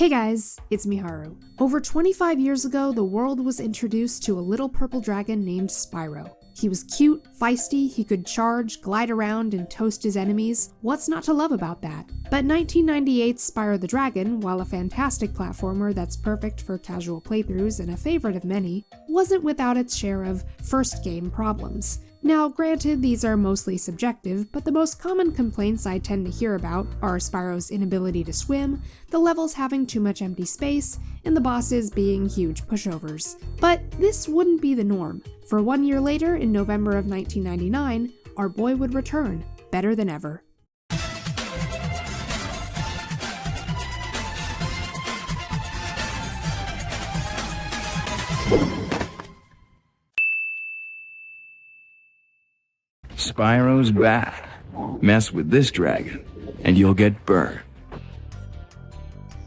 Hey guys, it's Miharu. Over 25 years ago, the world was introduced to a little purple dragon named Spyro. He was cute, feisty, he could charge, glide around, and toast his enemies. What's not to love about that? But 1998's Spyro the Dragon, while a fantastic platformer that's perfect for casual playthroughs and a favorite of many, wasn't without its share of first-game problems. Now, granted, these are mostly subjective, but the most common complaints I tend to hear about are Spyro's inability to swim, the levels having too much empty space, and the bosses being huge pushovers. But this wouldn't be the norm. For 1 year later, in November of 1999, our boy would return, better than ever. Spyro's back. Mess with this dragon, and you'll get burned.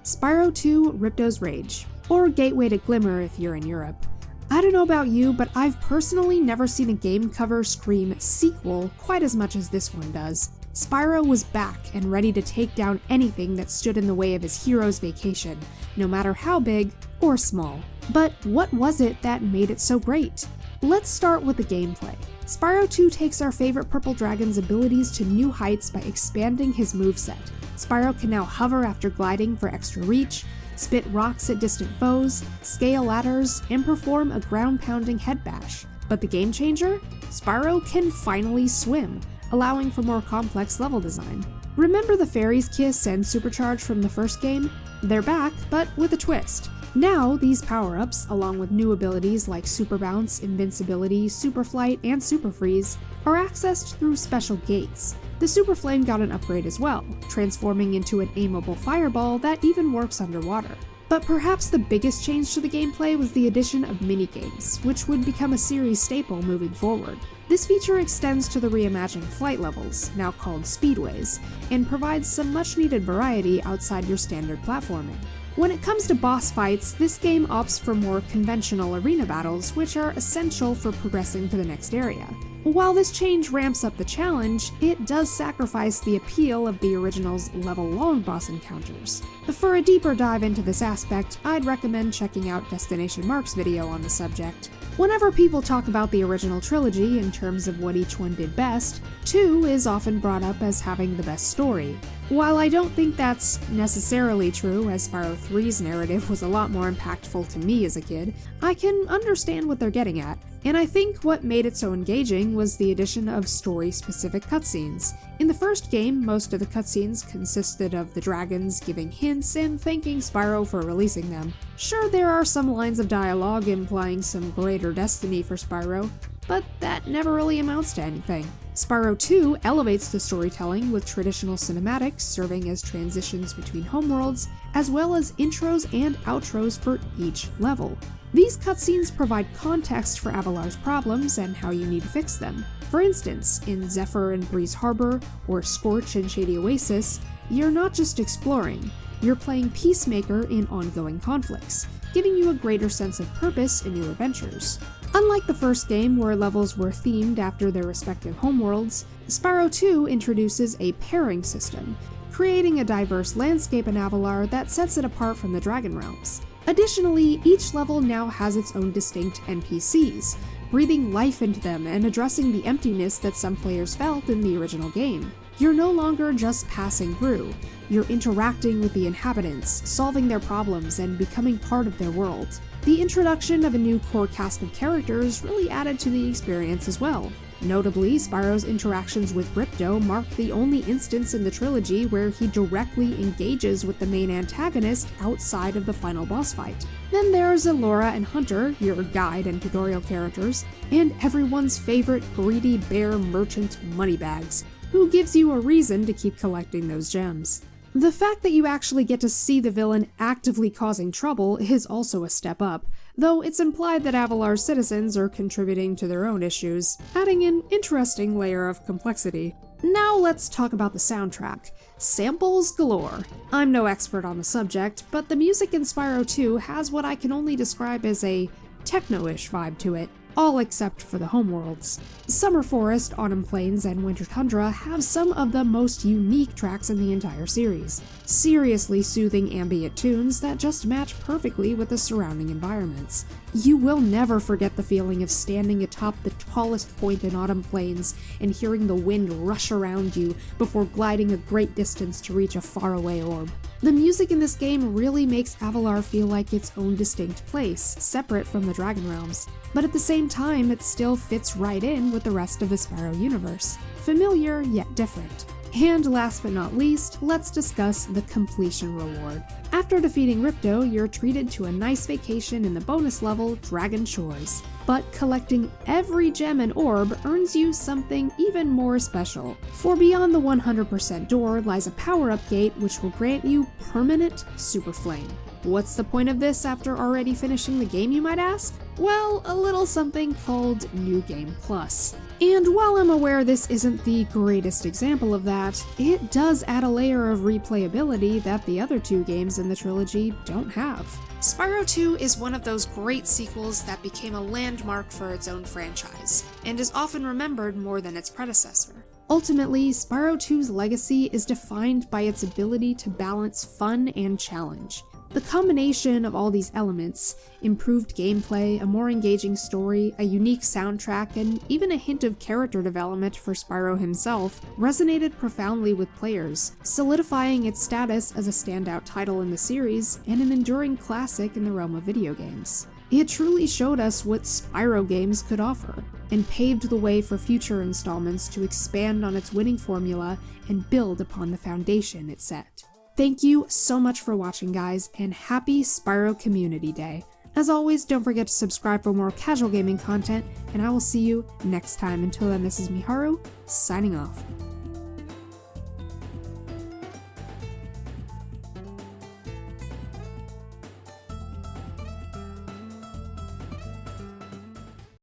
Spyro 2 Ripto's Rage, or Gateway to Glimmer if you're in Europe. I don't know about you, but I've personally never seen a game cover scream sequel quite as much as this one does. Spyro was back and ready to take down anything that stood in the way of his hero's vacation, no matter how big or small. But what was it that made it so great? Let's start with the gameplay. Spyro 2 takes our favorite purple dragon's abilities to new heights by expanding his moveset. Spyro can now hover after gliding for extra reach, spit rocks at distant foes, scale ladders, and perform a ground-pounding head bash. But the game changer? Spyro can finally swim, allowing for more complex level design. Remember the Fairy's Kiss and Supercharge from the first game? They're back, but with a twist. Now, these power-ups, along with new abilities like Super Bounce, Invincibility, Super Flight, and Super Freeze, are accessed through special gates. The Super Flame got an upgrade as well, transforming into an aimable fireball that even works underwater. But perhaps the biggest change to the gameplay was the addition of minigames, which would become a series staple moving forward. This feature extends to the reimagined flight levels, now called speedways, and provides some much-needed variety outside your standard platforming. When it comes to boss fights, this game opts for more conventional arena battles, which are essential for progressing to the next area. While this change ramps up the challenge, it does sacrifice the appeal of the original's level-long boss encounters. For a deeper dive into this aspect, I'd recommend checking out Destination Mark's video on the subject. Whenever people talk about the original trilogy in terms of what each one did best, 2 is often brought up as having the best story. While I don't think that's necessarily true, as Spyro 3's narrative was a lot more impactful to me as a kid, I can understand what they're getting at. And I think what made it so engaging was the addition of story-specific cutscenes. In the first game, most of the cutscenes consisted of the dragons giving hints and thanking Spyro for releasing them. Sure, there are some lines of dialogue implying some greater destiny for Spyro, but that never really amounts to anything. Spyro 2 elevates the storytelling with traditional cinematics serving as transitions between homeworlds, as well as intros and outros for each level. These cutscenes provide context for Avalar's problems and how you need to fix them. For instance, in Zephyr and Breeze Harbor, or Scorch and Shady Oasis, you're not just exploring, you're playing peacemaker in ongoing conflicts, giving you a greater sense of purpose in your adventures. Unlike the first game, where levels were themed after their respective homeworlds, Spyro 2 introduces a pairing system, creating a diverse landscape in Avalar that sets it apart from the Dragon Realms. Additionally, each level now has its own distinct NPCs, breathing life into them and addressing the emptiness that some players felt in the original game. You're no longer just passing through, you're interacting with the inhabitants, solving their problems, and becoming part of their world. The introduction of a new core cast of characters really added to the experience as well. Notably, Spyro's interactions with Ripto mark the only instance in the trilogy where he directly engages with the main antagonist outside of the final boss fight. Then there's Elora and Hunter, your guide and tutorial characters, and everyone's favorite greedy bear merchant Moneybags, who gives you a reason to keep collecting those gems. The fact that you actually get to see the villain actively causing trouble is also a step up, though it's implied that Avalar's citizens are contributing to their own issues, adding an interesting layer of complexity. Now let's talk about the soundtrack. Samples galore. I'm no expert on the subject, but the music in Spyro 2 has what I can only describe as a techno-ish vibe to it. all except for the homeworlds. Summer Forest, Autumn Plains, and Winter Tundra have some of the most unique tracks in the entire series. Seriously soothing ambient tunes that just match perfectly with the surrounding environments. You will never forget the feeling of standing atop the tallest point in Autumn Plains and hearing the wind rush around you before gliding a great distance to reach a faraway orb. The music in this game really makes Avalar feel like its own distinct place, separate from the Dragon Realms, but at the same time it still fits right in with the rest of the Spyro universe. Familiar, yet different. And last but not least, let's discuss the completion reward. After defeating Ripto, you're treated to a nice vacation in the bonus level, Dragon Shores. But collecting every gem and orb earns you something even more special. For beyond the 100% door lies a power-up gate which will grant you permanent Super Flame. What's the point of this after already finishing the game, you might ask? Well, a little something called New Game Plus. And while I'm aware this isn't the greatest example of that, it does add a layer of replayability that the other two games in the trilogy don't have. Spyro 2 is one of those great sequels that became a landmark for its own franchise, and is often remembered more than its predecessor. Ultimately, Spyro 2's legacy is defined by its ability to balance fun and challenge. The combination of all these elements, improved gameplay, a more engaging story, a unique soundtrack, and even a hint of character development for Spyro himself, resonated profoundly with players, solidifying its status as a standout title in the series and an enduring classic in the realm of video games. It truly showed us what Spyro games could offer, and paved the way for future installments to expand on its winning formula and build upon the foundation it set. Thank you so much for watching, guys, and happy Spyro Community Day. As always, don't forget to subscribe for more casual gaming content, and I will see you next time. Until then, this is Miharu, signing off.